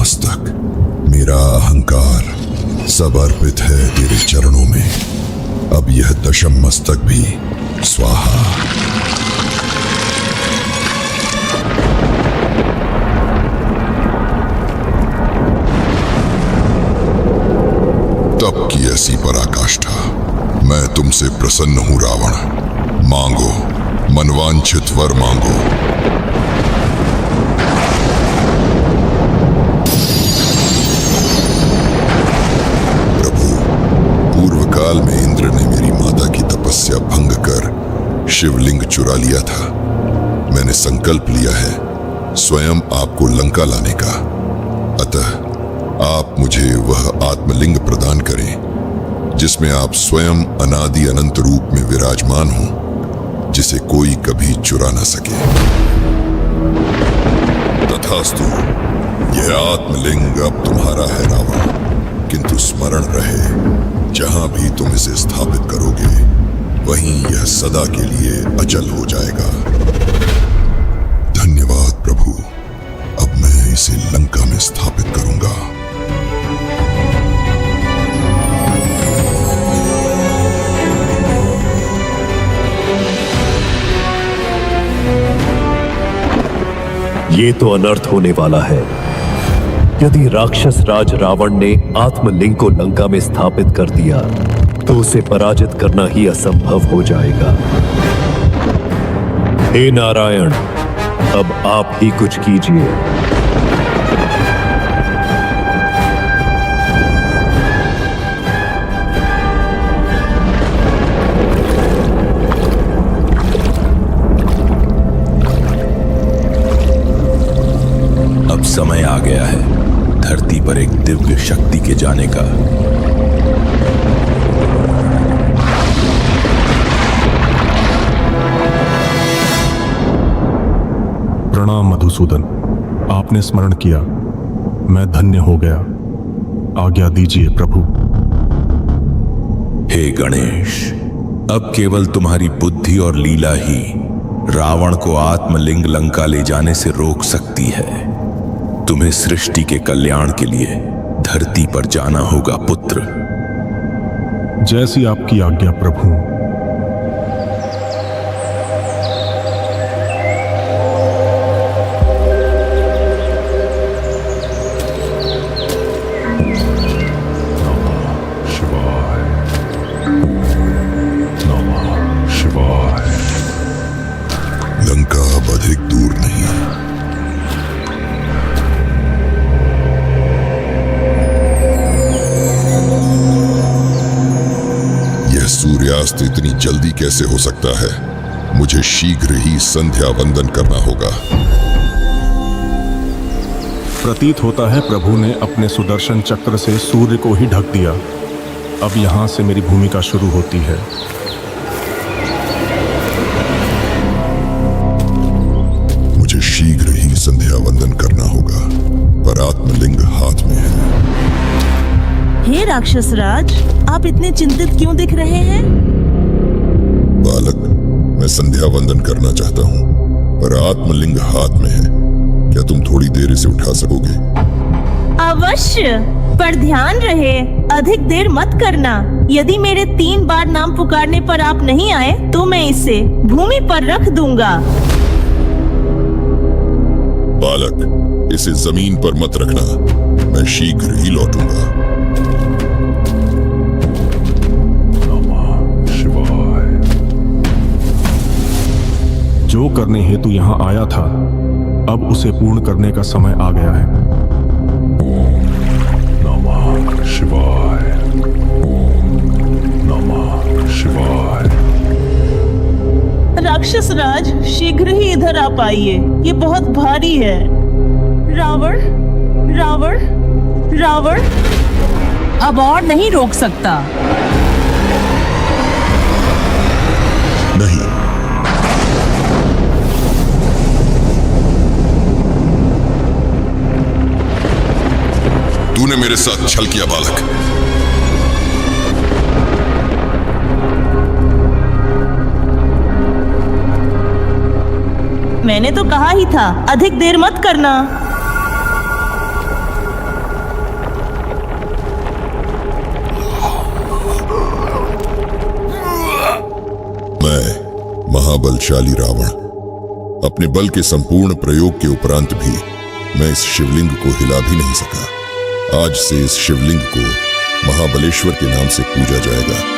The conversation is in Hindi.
मस्तक, मेरा अहंकार सब अर्पित है तेरे चरणों में। अब यह दशम मस्तक भी स्वाहा। तब की ऐसी पराकाष्ठा। मैं तुमसे प्रसन्न हूं रावण। मांगो, मनवांछित वर मांगो। प्रभु, पूर्व काल में इंद्र ने मेरी माता की तपस्या भंग कर शिवलिंग चुरा लिया था। मैंने संकल्प लिया है स्वयं आपको लंका लाने का। अतः आप मुझे वह आत्मलिंग प्रदान करें जिसमें आप स्वयं अनादि अनंत रूप में विराजमान हो, जिसे कोई कभी चुरा न सके। तथास्तु, यह आत्मलिंग अब तुम्हारा है रावण, किंतु स्मरण रहे, जहां भी तुम इसे स्थापित करोगे वहीं यह सदा के लिए अचल हो जाएगा। धन्यवाद प्रभु। अब मैं इसे लंका में स्थापित करूंगा। ये तो अनर्थ होने वाला है। यदि राक्षस राज रावण ने आत्मलिंग को लंका में स्थापित कर दिया तो उसे पराजित करना ही असंभव हो जाएगा। हे नारायण, अब आप ही कुछ कीजिए। अब समय आ गया है धरती पर एक दिव्य शक्ति के जाने का। प्रणाम मधुसूदन, आपने स्मरण किया, मैं धन्य हो गया। आज्ञा दीजिए प्रभु। हे गणेश, अब केवल तुम्हारी बुद्धि और लीला ही रावण को आत्मलिंग लंका ले जाने से रोक सकती है। तुम्हें सृष्टि के कल्याण के लिए धरती पर जाना होगा पुत्र। जैसी आपकी आज्ञा प्रभु। लंका अब अधिक दूर नहीं। यह सूर्यास्त इतनी जल्दी कैसे हो सकता है? मुझे शीघ्र ही संध्या वंदन करना होगा। प्रतीत होता है प्रभु ने अपने सुदर्शन चक्र से सूर्य को ही ढक दिया। अब यहां से मेरी भूमिका शुरू होती है। मुझे शीघ्र ही संध्या वंदन करना होगा, पर आत्मलिंग हाथ में है। हे राक्षस राज, आप इतने चिंतित क्यों दिख रहे हैं? बालक, मैं संध्या वंदन करना चाहता हूँ, पर आत्मलिंग हाथ में है। क्या तुम थोड़ी देर इसे उठा सकोगे? अवश्य, पर ध्यान रहे, अधिक देर मत करना। यदि मेरे 3 बार नाम पुकारने पर आप नहीं आए तो मैं इसे भूमि पर रख दूंगा। बालक, इसे जमीन पर मत रखना, मैं शीघ्र ही लौटूंगा। जो करने हेतु यहां आया था, अब उसे पूर्ण करने का समय आ गया है। ओम नमः शिवाय। ओम नमः शिवाय। राक्षस राज, शीघ्र ही इधर आ पाइए, ये बहुत भारी है। रावण, रावण, रावण अब और नहीं रोक सकता। नहीं, तूने मेरे साथ छल किया बालक। मैंने तो कहा ही था, अधिक देर मत करना। महाबलशाली रावण, अपने बल के संपूर्ण प्रयोग के उपरांत भी मैं इस शिवलिंग को हिला भी नहीं सका। आज से इस शिवलिंग को महाबलेश्वर के नाम से पूजा जाएगा।